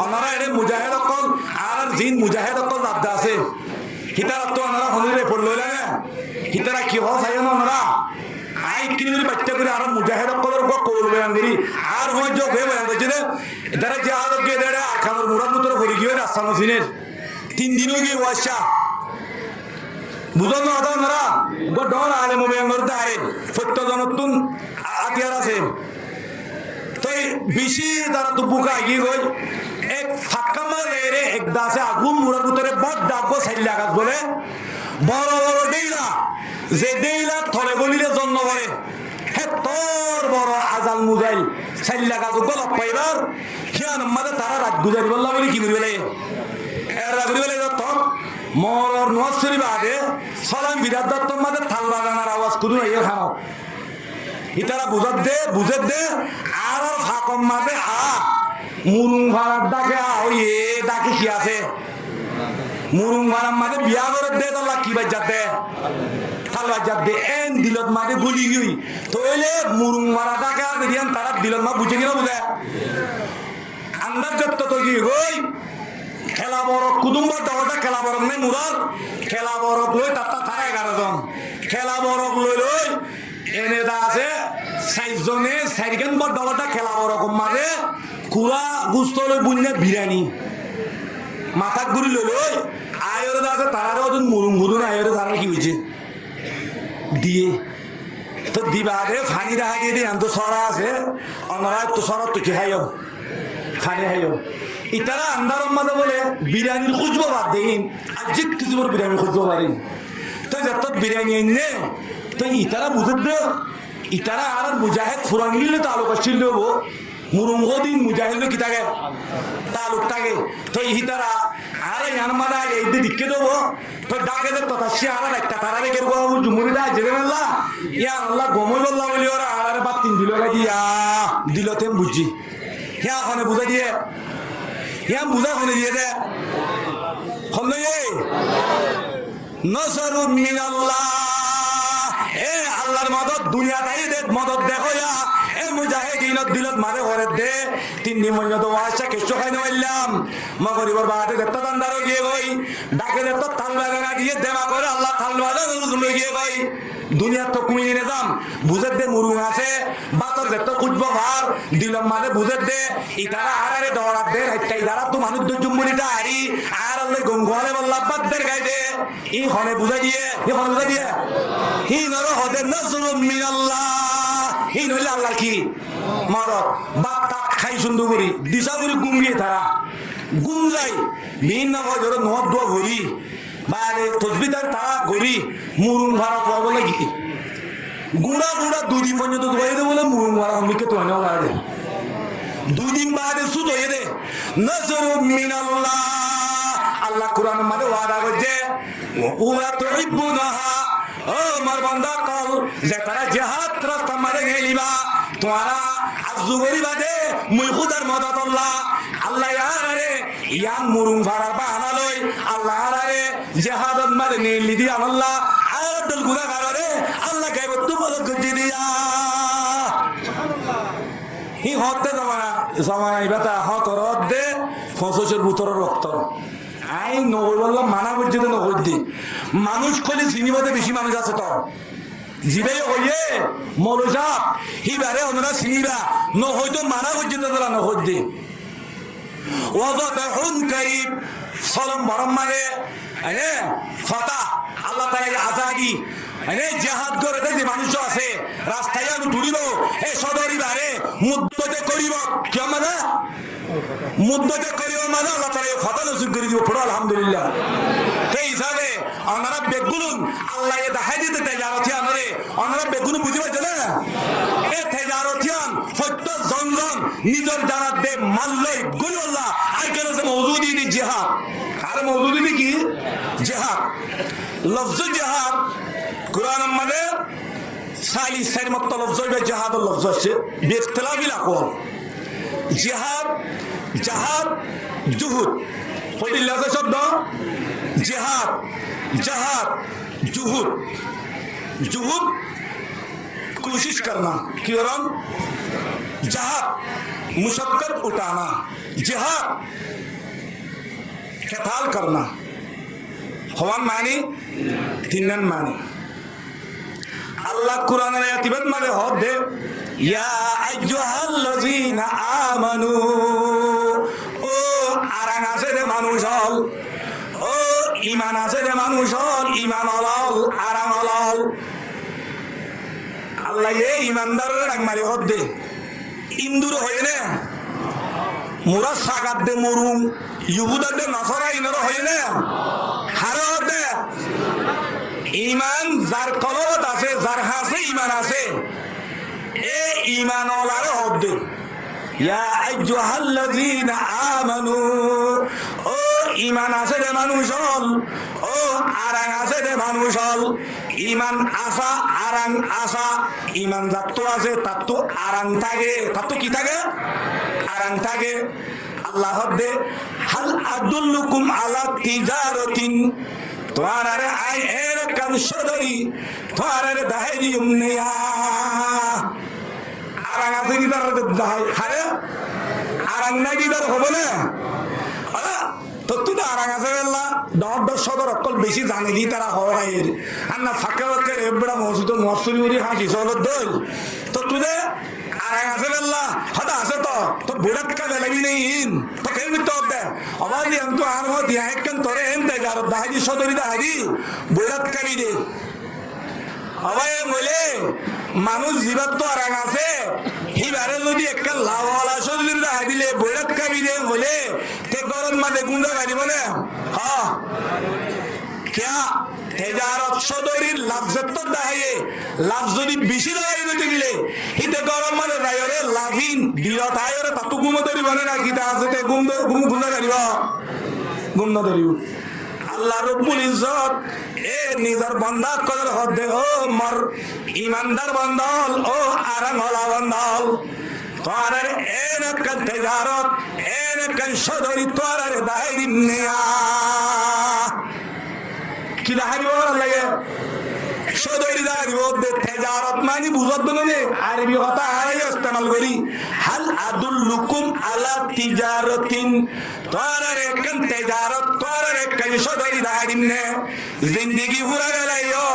ওনারা এর মুজাহিদ অকল আর জিন মুজাহিদ অকল রাদ্দা আছে হিতারা তো ওনারা হনিরে পড়লো লাগে হিতারা কি হস আইন ওনারা আই কিনি বাচ্চা করে আর মুজাহিদ অকলের গো কবুল বয়ান দিরি আর হয় যোগ হয়ে বয়ান দিছে না এটারা জিহাদ কে দেড়ে আখানোর মুরাদ মতর হরি গিয়ে রাস্তা নসিনের 3 দিনও গিয়ে ওয়াশা বুঝল না ওনারা গো ডর আলে মুবেঙ্গর দাঁড়ে সত্য জনতুন আতিয়ার আছে তো বেশি তারা তো বুকা গিয়ে গই এক ফাঁকা মারে এক দাসে আগুন মুরার ভিতরে বড় ডাকবো সাইড লাগাত বলে বড় বড় দেইলা যে দেইলা থলে গলিলে জন্ম করে হে তোর বড় আজাল মুজাইল সাইড লাগাত গলপ পাইবার হিয়ান মাদে তারা রাত গুজারি বললা বলি কি করিবে এরা করিবে তো মরর নওয়াজশরীফ আগে সালাম বিরাট দত্ত মাদে থাল বাগানার আওয়াজ কুদু এই খাও ইতারা বুঝে দে আর ফাকম মাদে মুরুং ভাড়ার ডাকে ওই এ ডাকে কি আছে মুরুং ভাড়ার মাদে বিয়া করে দে তো কি বাজাত দে থাল বাজাত দে এন দিলত মাদে গুলি গই তো এলে মুরুং ভাড়া ডাকে আর দিয়ান তারা দিলত মা বুঝে কিনা বুঝে আন্দাজ যত তো কি গই খেলা বড় কুদুম্বার দরটা খেলা বড় নেই মুরার খেলা বড় লই তাতা তারা 11 জন খেলা বড় লই এনে দা আছে 6 জনে সাইকেন বড় দরটা খেলা বড় কম মারে কুরা গুস্তলে বুন্নে বিরিয়ানি মাথা গুরি লই আয়রে দা আছে তারা ওজন মুরুং মুরুন আয়রে তারা কি হইছে দিয়ে তো দিবারে ফানি রাখা দিয়ে আন্ত সরা আছে আমরা তো সরা তো কি হাইও ফানি হাইও ইতারা আন্দার মাঝে বলে বিরিয়ানির খুঁজবো বাদ দিন আজ কিছু বিরিয়ানি খুঁজবো পারি তো যত বিরিয়ানি এনে তো ইতারা বুঝে ইতারা আর মুজাহিদ ফুরাঙ্গিলে তালুক আসছিল মুরুঙ্গ দিন মুজাহিদ কি থাকে তালুক থাকে তো ইতারা আর ইয়ান মাদা এই দিকে দেবো তো ডাকে দে তো সে আর একটা তারা রেখে জুমুরিটা জেনে মেলা ইয়া আল্লাহ গমই বললা বলি ওরা আর বাদ 3 দিল দিয়া দিলতে বুঝছি হ্যাঁ ওখানে বুঝা দিয়ে ইয়াম বুঝা হনে দিয়ে দে হলো এই নসরু মিনাল্লাহ এ আল্লাহর মদদ দুনিয়াটাই দে মদদ দেখো ইয়া এ মুজাহিদিন দিলত মারে ঘরে দে 3 দিন পর্যন্ত ওয়াশা কিছু খাই নইলাম মগরিবর বাদে দত্ত দান্দারো গিয়ে গই ডাকে দত্ত তালবাগানা দিয়ে দেবা করে আল্লাহ তালবাগানা লই গিয়ে গই দুনিয়া তো কুমিয়ে নিজাম বুঝে দে মুরুং আছে বাতর দত্ত কুজবো ভার দিলম মাঝে বুঝে দে ইতারা আরে দৌড়াত দে হাইতাই দারা তো মানুষ দু জুমুনিটা আরি আর আল্লাহ গঙ্গলে বল্লা বাদদের গাই দে ই হনে বুঝা দিয়ে হি নর হদে নজরু মিনাল্লাহ হি নইলে আল্লাহ কি মারত বাত তাক খাই সুন্দর করি দিশা করে গুঙ্গিয়ে তারা গুম যাই ভিন্ন ভজর নদ দোয়া ঘুরি বারে তসবিদার তারা ঘুরি মুরুং ভাড়া পাওয়া বলে কি গুড়া 2 দিন পর্যন্ত ধোয়ে দে বলে মুরুং ভাড়া অমিকে তো আনেও লাগে 2 দিন বাদে সুদ হয়ে দে নজরু মিনাল্লাহ আল্লাহ কোরআন মানে ওয়াদা করছে ওয়া তুহিব্বুনাহা ও মার বান্দা কল যে তারা জিহাদ রাস্তা মারে গেলিবা তোরা আজু করিবা দে মুই খুদার মদত আল্লাহ ইয়ারে ইয়ান মুরুং ভাড়া বাহানা লই আল্লাহ আরে জিহাদত মারে নেলি দি আল্লাহ আদল গুনাহ করে আল্লাহ গায়ব তো বল গজি দিয়া হি হতে জামানা ইবাতা হতরত দে ফসসের ভিতর রক্ত আই নগর বললাম মানা পর্যন্ত নগর দি মানুষ কলি চিনিবাতে বেশি মানুষ আছে তো জিবাই হইয়ে মরজা হিবারে ওনারা চিনিবা ন হয়তো মানা পর্যন্ত তোরা নগর দি ওয়াদাহুন কারিব সালাম বরম মানে আরে ফাতা আল্লাহ তাআলা আজাদি আরে জিহাদ করে যে মানুষ আছে রাস্তায় আমি তুলিব এ সদরি বারে মুদ্দতে করিব কি মানে মুদ্দতে করিব মানে আল্লাহ তাআলা ফাতা নসিব করে দিব পড়ো আলহামদুলিল্লাহ এই হিসাবে আমরা বেগুন আল্লাহ এ দেখাই দিতে তেজারতি আনরে আমরা বেগুন বুঝি পাইছে না এ তেজারতিয়ান সত্য জনজন নিজের জানাত দে মাল্লাই গুলুল্লাহ আর কেন সে মওজুদি দি জিহাদ আর মওজুদি কি জিহাদ লফজ জিহাদ কুরআন মানে সালিস সাইর মত লফজ জিহাদ লফজ আছে বিখতিলাফিল আকওয়াল জিহাদ জাহাদ জুহুদ পড়িলা শব্দ जिहाद जहाद जुहूद जुहूद कोशिश करना कि जहाद मुशक्कत उठाना जिहाद क़िताल करना हवन मानी तिन्नन मानी अल्लाह कुरान ने अतिबत माने हो दे या अय्युहल्लज़ीना आमनू ओ आरांग आसे दे मानुष हल ओ ईमान आसे दे मानुष हल ईमान हल आरांग हल अल्लाह ये ईमानदार रंग मारे हो दे इंदुर होये ने मुरा सागत दे मुरुम युहुदा दे नसरा इनर होये ने हारे हो दे ईमान जार कलबत आसे जार हासे ईमान आसे ए ईमान वाला हो दे या अय्युहल्लज़ीना आमनू ओ ईमान आसे दे मानुष हल ओ आरांग आसे दे मानुष हल ईमान आसा आरांग आसा ईमान जातो आसे तातो आरांग थाके तातो की थाके आरांग थाके अल्लाह दे हल अदुल्लुकुम अला तिजारतिन तुम्हारे आय एर कन सदरी तुम्हारे दाहिरी उम्निया आरांग आसे की तरह दाहि हरे आरांग ना की तरह हो बोले तो तू तो आरांग आसे वेल्ला डॉट डॉट सदर अक्कल बेसी जाने दी तरह हो रहा है अन्ना फक्के वक्के एबड़ा मौसू तो मौसूरी उरी हाँ किसोलो दोल तो तू दे आरांग आसे वेल्ला हटा आसे तो बुढ़त का वेला भी नहीं इन तो कहीं भी तो होता है अवाली हम तो आन हो दिया है कन तोरे हैं तेजारो दाहिरी सदरी दाहिरी बुढ़त का भी दे अवाये बोले मानुष जीवत तो आरांग आसे ही बारे लोग एक कल लावाला सदरी दाहिरी ले बुढ़त का भी दे बोले ते गौरव माँ देखूंगा गाड़ी बोले हाँ क्या तेजारत सदरी लफ्ज़ तो दाहिये लफ्ज़ दी बिशी दाहिरी देते गिले इते गौरव माँ ने रायोरे लाभिन बिरत आयोरे तातु गुम दरी बने ना किता आसे ते गुम गाड़ी बा गुम ना दरी अल्लाह रब्बुल इज्जत ए निजर बंदा कदर होते हो मर ईमानदार बंदाल ओ आरंग होला बंदाल तोरे एन कन तेजारत एन कन सदरी तोरे दाहिरी निया कि दाहिरी बोल लगे सदरी दाहिरी बोल दे तेजारत मानी बुझत बने अरबी होता है इस्तेमाल करी हल अदुल्लुकुम अला तिजारतिन तोरे कन तेजारत तोरे कन सदरी दाहिरी ने जिंदगी पूरा गलायो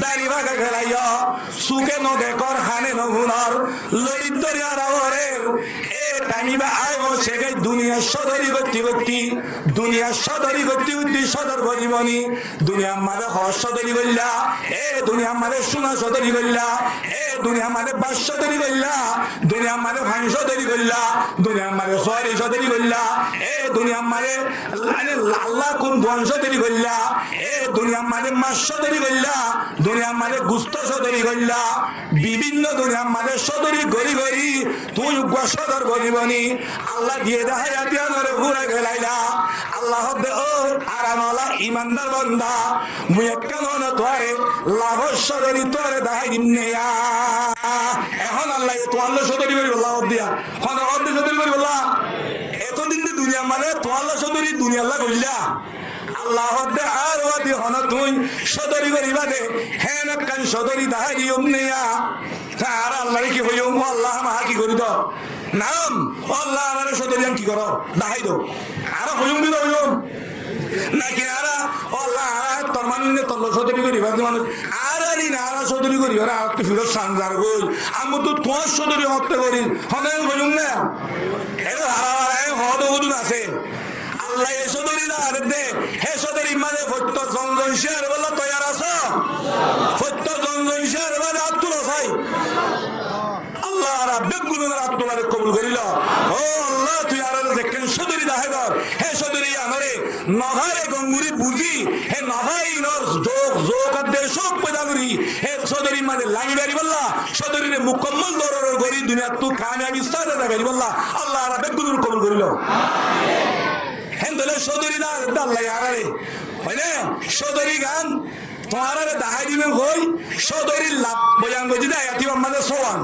दारी भागा गलायो सुखे नो देखर खाने नो हुनर लड़ी दरिया रे ए टाइम बा आयो सेगे दुनिया सदरी गति दुनिया सदरी गति सदर बजीवनी दुनिया मारे हस सदरी गल्ला ए दुनिया मारे सुना सदरी गल्ला ए दुनिया मारे बास सदरी गल्ला दुनिया मारे भाई सदरी गल्ला दुनिया मारे सोरी सदरी गल्ला ए दुनिया मारे अल्लाह कुन दुआन सदरी गल्ला ए दुनिया मारे मास सदरी गल्ला दुनिया मारे गुस्त सदरी गल्ला विभिन्न दुनिया मारे सदरी गरी गरी तुई उग्र सदर बजीवनी अल्लाह दिए दे हायातिया नरे पूरा गलाइला अल्लाह दे ओ आरामला ईमानदार बंदा मुयक्कन न तोरे लाभ सदरी तोरे दाई दिन्नेया এখন আল্লাহ তো আল্লাহ সদরি করি আল্লাহ দিয়া কোন অর্ধ সদরি করি আল্লাহ এতদিন দুনিয়া মানে তো আল্লাহ সদরি দুনিয়া আল্লাহ কইলা আল্লাহ দে আর ওয়াদি হন তুই সদরি করিবা দে হেন কান সদরি দাই উম্নিয়া তার আল্লাহ কি হইও আল্লাহ মা কি করি দাও নাম আল্লাহ আমার সদরি কি করো দাই দাও আর হইম দিও হইম নাকি আরা আল্লাহ তোর মানুষে তোর সদরি করিবা মানুষ আর না আর সদরি করি আর একটু ফিরত সানজার গই আমি তো তোমার সদরি হত্যা করি হনে হইম না এর হারায় হদ ওদুন আছে আল্লাহ এ সদরি না আর দে হে সদরি মানে ফত্য জঙ্গল শেয়ার বলা তৈয়ার আছো ফত্য জঙ্গল শেয়ার মানে আব্দুল হাসাই আল্লাহ রাব্বে গুনার আব্দুল্লাহ কবুল করিল ও আল্লাহ তুই আর দেখেন সদরি দাহেদর হে সদরি আমারে নভারে গঙ্গুরি বুঝি হে নভাই নর যোগ যোগ দে সব পয়দা করি হে সদরি মানে লাগি বাড়ি বললা সদরি রে মুকম্মল দরর গরি দুনিয়া তু কামিয়াবি সাদা বাড়ি বললা আল্লাহ রাব্বে গুনার কবুল করিল হেন্দলে সদরি দা আল্লাহ আরে হইলে সদরি গান তোমার দাহাই দিবেন কই সদরি লাভ বয়ান গজি দা আয়াতি আমাদের সোয়ান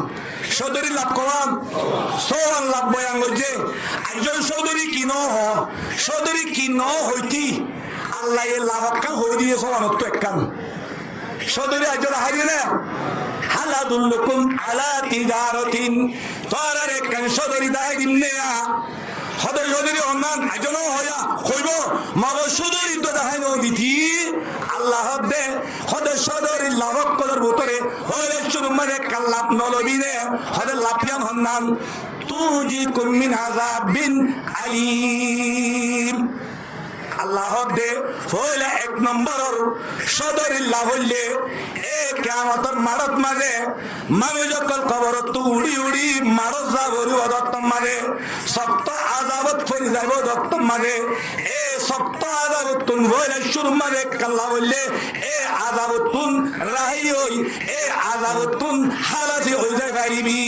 সদরি লাভ করান সোয়ান লাভ বয়ান গজে একজন সদরি কি ন হ সদরি কি ন হইতি আল্লাহ এ লাভ কা হই দিয়ে সোয়ান তো একখান সদরি একজন হারিয়ে না হালাদুল্লুকুম আলা তিজারাতিন তোরার একখান সদরি দাহাই দিমনে হদে সদরি অন্যান আজনো হয়া কইব মাব সুদর ইদ্দ দেখাই নদীতি আল্লাহ দে হদে সদরি লাভক কদর ভিতরে হলে শুরু মানে কাল্লাপ নলবিনে হদে লাফিয়ান হন্নান তুজি কুমিন আযাবিন আলিম আল্লাহ দে হইলে এক নম্বরের সদরিল্লাহ হইলে এ কিয়ামতের মারত মাঝে মানুষ যখন কবরত উড়ি উড়ি মারত যাবরু অদত্ত মাঝে সপ্ত আযাবত ফরি যাব দত্ত মাঝে এ সপ্ত আযাবতুন হইলে শুরু মাঝে কাল্লা হইলে এ আযাবতুন রাহি হই এ আযাবতুন হালাতি হই যায় পারিবি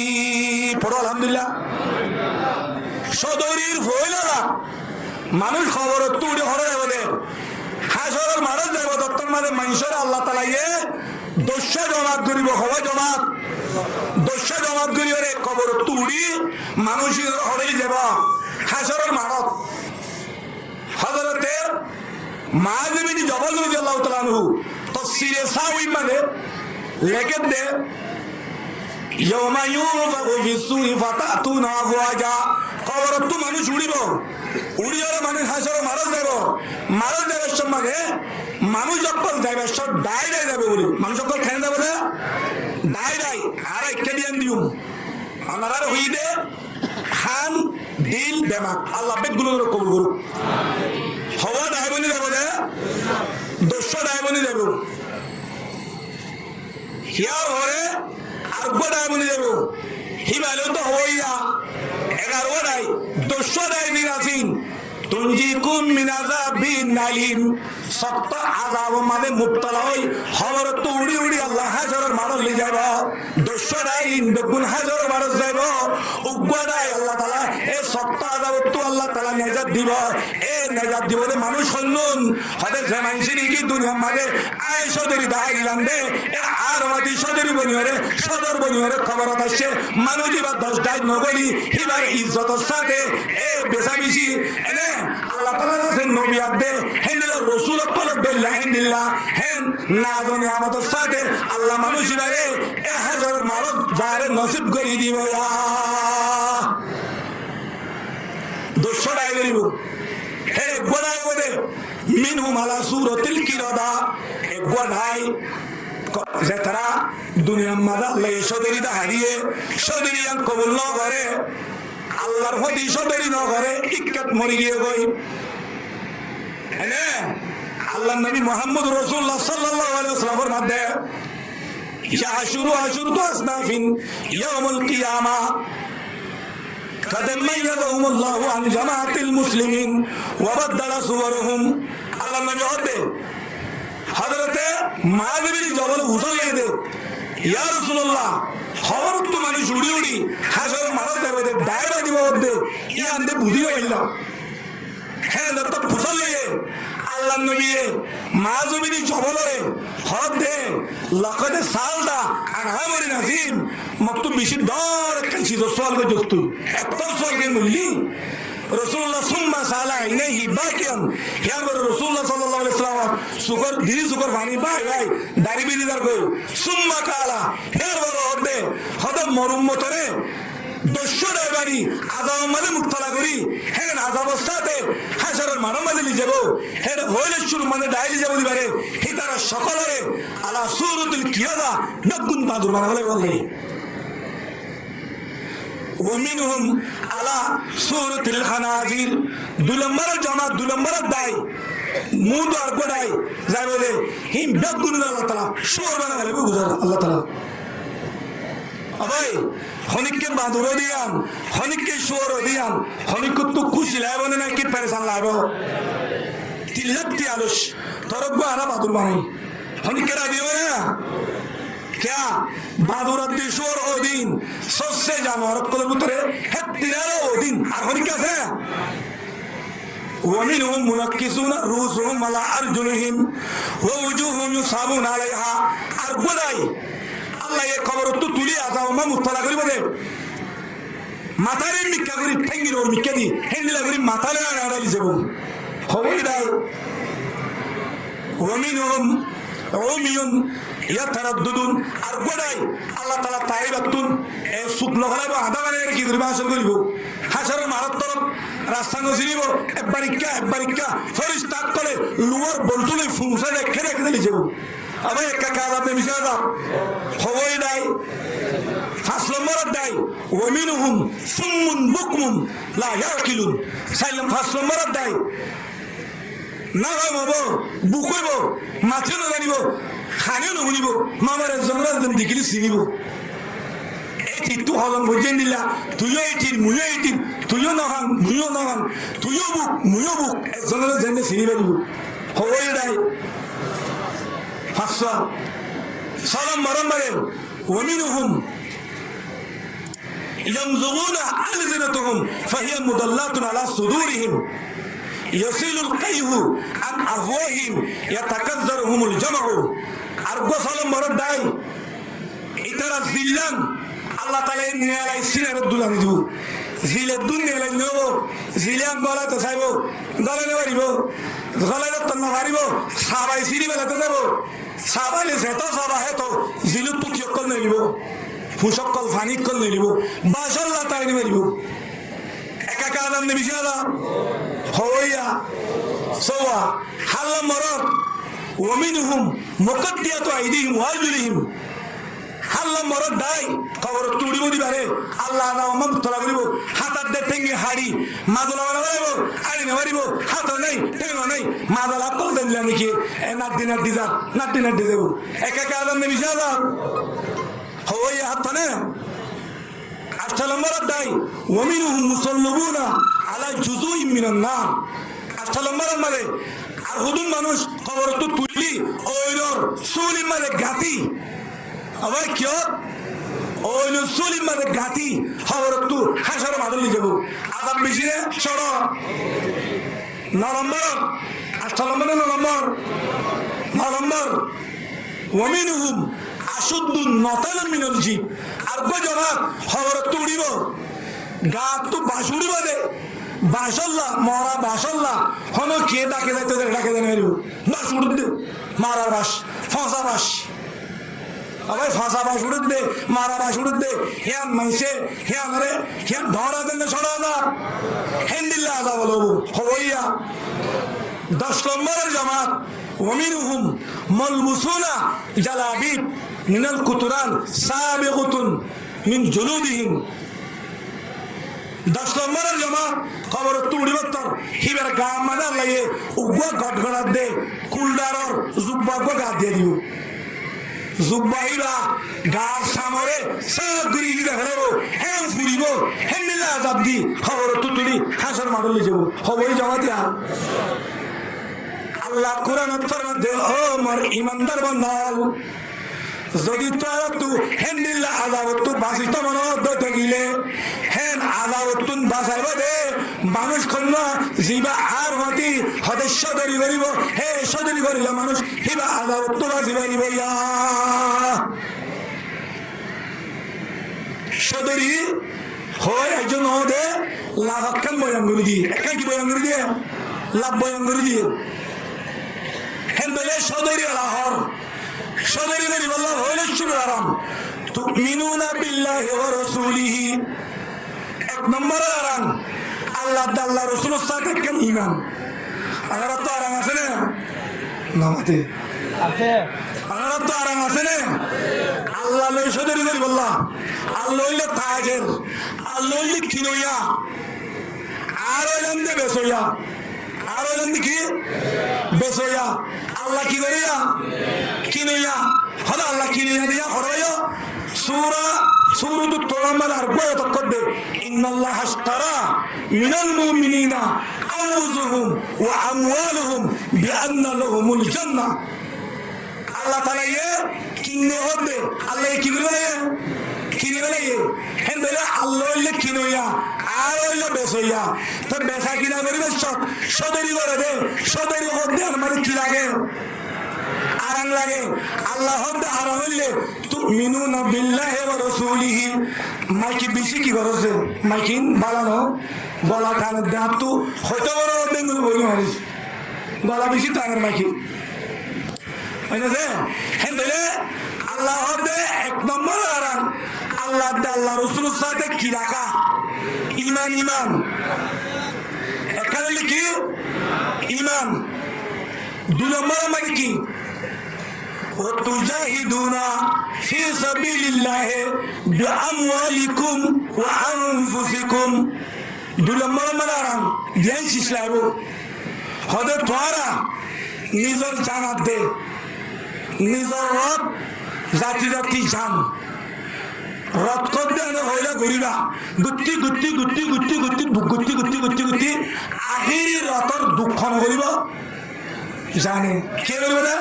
পড়ো আলহামদুলিল্লাহ সদরির হইলা মানুষ খবর তুড়ি হরে বলে হাসরের মারত যাব দত্তর মাঝে মানুষের আল্লাহ তাআলা দস্যা জমাত করিব হবে জমাত দস্যা জমাত করিবে খবর তুড়ি মানুষের হরে যাব হাসরের মারত হযরতে মুআয বিন জবল রাদিয়াল্লাহু তাআলা আনহু তাফসীরে সাউই মানে লেখেন দে ইয়াউমা ইউনফাখু ফিস-সূরি ফাতাতুনা আফওয়াজা খবরত মানুষ উড়িব উড়িয়ার মানুষ হাসরে মারা যাব মারা যাবার সময় মানুষ যখন যাইবার সব ডাই ডাই যাবে বলি মানুষ যখন খেয়ে যাবে না ডাই ডাই আর একটা দিয়ান দিও আমার হইদে খান দিল দেমাগ আল্লাহ বেগুলো কবুল করুক হওয়া ডাইবনি যাব না দস্য ডাইবনি যাব হিয়ার হরে আর গো ডাইবনি যাব হিমালয় তো হইয়া 11 ডাই দস্য ডাই মিনাফিন তুনজিকুম মিন আযাবিন আলিম সপ্ত আযাব মানে মুবতলা হই খবর তো উড়ি উড়ি আল্লাহ হাজারের মারল লি যাব দস্যরাই বেগুন হাজার মারল যাব উগ্ররাই আল্লাহ তাআলা এই সপ্ত আযাব তো আল্লাহ তাআলা নেজাত দিব এই নেজাত দিবলে মানুষ শুনুন হদে জামাইছিনি কি দুনিয়ার মাঝে আয়েশাদেরই দাঁড়াই লান্দে আর মাটি সদরি বনিরে সদর বনিরে খবর আসছে মানুষ এবার 10 ডাই নগরী এবার ইজ্জতের সাথে এই বেসাবিসি এনে আল্লাহ তাআলা দেন নবী আদে হেন্দিলা রাসূল পালক বিল্লাহ হেন্দিলা হেন না জানি আমাদের সাথে আল্লাহ মানুষিরারে 1000 মারত যারে নসিব করি দিব দোষা ডাই করিব হে গোড়াই বলে মিনহুম আলা সূরাতিল কিরাদা এক গোড়াই যে তারা দুনিয়ার মাঝে আল্লাহ সদরি দা হারিয়ে সদরিয়ান কবুল ন করে আল্লাহর হদি সদরি ন করে ইক্কাত মরি গিয়ে গই এনে আল্লাহ নবী মুহাম্মদ রাসূলুল্লাহ সাল্লাল্লাহু আলাইহি ওয়াসাল্লামের মধ্যে আশুরু তো আসনাফিন ইয়াউমুল কিয়ামা قد ميزهم الله عن جماعة المسلمين وبدل صورهم الله نبي হতে হযরতে মুআয বিন জবল হুজুর লেদে ইয়া রাসূলুল্লাহ খবর তো মানুষ উড়ি উড়ি হাসর মারা যাবে দায়রা দিব ওদে ইয়ান দে বুঝিও হইলা হ্যাঁ তো ফুসল লাগে আল্লাহ নবী মুআয বিন জবলরে হদে লাকাদ সালদা আনহামরি নাজিম মক্তব বেশি দর কাছি তো সওয়াল করে দস্তু এত সওয়াল কে মুল্লি রাসূলুল্লাহ সুম্মা সালা ইলাইহি বাকিয়ান ইয়া রাসূলুল্লাহ সাল্লাল্লাহু আলাইহি ওয়াসাল্লাম সুকর দিরি সুকর পানি ভাই ভাই দাড়ি বিদি দার কই সুম্মা কালা এর বড় হবে হদ মরুম্মতরে দস্যুর বাড়ি আযাব মানে মুক্তলা করি হ্যাঁ আযাব সাথে হাসরের মানমালি লি যাব হ্যাঁ হইলে শুরু মানে ডাইলি যাব দিবারে হিতারা সকলরে আলা সূরাতুল কিয়াদা নগুন বাদুর বানালে বলে ومنهم على سورة الخنازير দুলম্বর জামাত দুলম্বর দাই মুদ আর গোড়াই যাই বলে হিম বেগুন আল্লাহ তাআলা শুর বানালে বুঝার আল্লাহ তাআলা আবাই হনিককে বাদুর দিয়ান হনিককে শুর দিয়ান হনিক তো খুশি লাগবে না কি পরেশান লাগবে তিলতি আলুস তরব্ব আরা বাদুর বানাই হনিককে দিও না क्या बादुर दिशोर ओदिन सस्से जानवर को बुतरे है तिरारो ओदिन आखिर क्या है ومنهم منكسون رؤوسهم على أرجلهم ووجوههم يصابون عليها أربعاي الله يكبر تطلي أذا ما مطلع قريب ده মাথারে মিক্কা করি ঠেঙ্গির ওর মিক্কা দি হেন্দিলা করি মাথালে আড়া লিজেবো হবই দাও ومنهم عمي ইয়া তারাদ্দুদুন আর গোড়াই আল্লাহ তাআলা তাই বাতুন এ শুক্ল হলাইব আধা মানে কি করিব হাসর করিব হাসরের মারাত তরফ রাস্তা নসিব একবারিকা ফেরেশতা করে লুয়ার বলতুলে ফুংসা রেখে দিলি যাব আবার একটা কাজ আপনি মিশা দাও হবই নাই 5 নম্বর দাই ওয়ামিনহুম সুম্মুন বুকমুন লা ইয়াকিলুন 5 নম্বর দাই না হব বুকইব মাছে না জানিব খানিও নুনিব মামার জঙ্গল দিন দিকিলি চিনিব এটি তো হলন বুঝেন দিলা তুইও এটির মুইও এটির তুইও নহান মুইও নহান তুইও বুক মুইও বুক জঙ্গল জেনে চিনি পারিব হবই নাই 6 নম্বর ওয়ামিনহুম يمزغون ألسنتهم فهي مضلات على صدورهم يصل القيه عن أفواههم يتكذرهم الجمع أرجو سلام مرد داي إترى زلان الله تعالى نيالا يسير الدولار يدو زيل الدنيا لنيو زلان غلا تسايبو غلا نواريبو غلا تنواريبو سابا يسيري بلا تسايبو سابا لسيطا سابا هتو زيل التوك يقل نيبو ফুসকল ফানিকল নিব বাসল্লা তাই নিব একা আদম নে বিশালা হইয়া সোয়া হাল্লা মরর ওমিনহুম মুকদ্দিয়াতু আইদিহিম ওয়াজুলিহিম হাল্লা মরর দাই খবর তুড়িব দিবারে আল্লাহ নাম মমতলা করিব হাতার দে টেঙ্গি হাড়ি মাদলা বানাইব আড়ি নেবারিব হাত নাই টেঙ্গ নাই মাদলা কল দেন নাকি এ নাদ্দি দেব একা আদম নে বিশালা হওয়াই হাতনে 8 নম্বর দাই ওয়ামিনহুম মুসাল্লুনা আলা জুজুইম মিনান নার 8 নম্বর মানে আর হুদুন মানুষ খবর তো তুলি ওইর সুলি মানে গাতি আবার কি ওইর সুলি মানে গাতি খবর তো হাসর মাদলি যাব আযাব বেশি রে সর 9 নম্বর 8 নম্বর ওয়ামিনহুম আশুদ্দুন নতালান মিনাল জিব আর গো জবাব খবর তো উড়িব গা তো বাস উড়িব দে বাসল্লা মরা বাসল্লা হন কে ডাকে যাইতে ডাকে জানে মারিব বাস উড়ুদ দে মারা বাস ফাঁসা বাস আবার ফাঁসা বাস উড়ুদ দে মারা বাস উড়ুদ দে হিয়ান মাইসে হিয়ান রে হিয়ান ধরা দেন ছড়া দা হেন্দিল্লা আদা বলবো হইয়া 10 নম্বরের জামাত ওয়ামিনহুম মালবুসুনা জালাবিব মিনাল কুতুরান সাবিগুতুন মিন জুলুদিহিম 10 নম্বরের জামাত খবর তুড়িবত্তর হিবার গাম মাদার লাগে উগা গটগড়াত দে কুলদারর জুব্বা গো গা দিয়ে দিও জুব্বাইবা গার সামরে সগরি দেখাবো হেম ফুরিব হেমিলা আযাব দি খবর তুতুলি হাসর মাদলি যাব হবই জামাতিয়া আল্লাহ কোরআন ফরমাতে ও মোর ইমানদার বান্দাল যদি তোরা তু হেন্দিল্লা আযাবত বাসিত মন দতে গিলে হেন আযাবত বাসাইব দে মানুষ কন্যা জিবা আর হতি হদস্য দরি বরিব হে সদরি করিলা মানুষ হিবা আযাবত বাসি বরিব ইয়া সদরি হয় একজন হদে লাভাক্কান বয়ান করে দিয়ে একা কি বয়ান করে দিয়ে লাভ বয়ান করে দিয়ে হেন্দলে সদরি আলাহর সদরি বলি বল্লাহ হইল শুরু আরাম তুমিনুনা বিল্লাহি ওয়া রাসূলিহি 1 নম্বর আরাম আল্লাহ রাসূলের সাথে কেন ঈমান আর তো আরাম আছে না নামাতে আছে আর তো আরাম আছে না আল্লাহ লই সদরি বলি বল্লাহ আল্লাহ হইল তাজের আল্লাহ হইল কিনোয়া আর হইলাম দে বেসোয়া আর হইলাম কি বেসোয়া আল্লাহ কি করিয়া কিনিয়া হলো আল্লাহ কিনিয়া দিয়া হরবাইয়া সূরাতুত তাওবা আর বয় তকদ্দে ইন্নাল্লাহা আশতারা মিনাল মুমিনিনা আনফুসাহুম ওয়া আমওয়ালুহুম বিআন্না লাহুমুল জান্নাহ আল্লাহ তাআলা কিনে হবে আল্লাহ কি করে কিনে বলে হেন্দলে আল্লাহ হইলে কিনোয়া আর হইলে বেসইয়া তো বেসা কিনা করিবে সদরি করে দে সদরি হতে আমার কি লাগে আরাম লাগে আল্লাহ হতে আরাম হইলে তুমিনুনা বিল্লাহি ওয়া রাসূলিহি মাইকি বেশি কি করছে মাইকিন বালানো গলা কানে দাঁত তো হতে বড় বেঙ্গল বই মারিস গলা বেশি টাঙের মাইকি হইনা যে হেন্দলে আল্লাহ হবে এক নম্বর আরাম আল্লাহ আল্লাহ রসুলের সাথে কি রাখা ইমান ইমান এখানে লিখি ইমান 2 নম্বর মানে কি وتجاهدون في سبيل الله بأموالكم وأنفسكم 2 নম্বর মানে আরাম ধ্যান শিখলাবো হদে তোরা নিজের জানাত দে নিজের রব জাতি জাতি জান রথ করতে হইলে ঘুরিবা গুটি গুটি গুটি গুটি গুটি গুটি গুটি গুটি গুটি আহিরি রথর দুঃখ নকরিব জানে কে বলবে না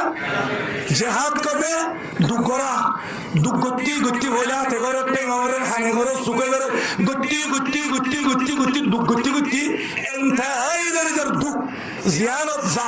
জেহাদ করবে দুঃখরা দুঃখ গুটি গুটি হইলা তে করে টেঙ্গরে হানে করে সুকে করে গুটি গুটি গুটি গুটি গুটি দুঃখ গুটি গুটি এন্টাই দুঃখ জিয়ানত যা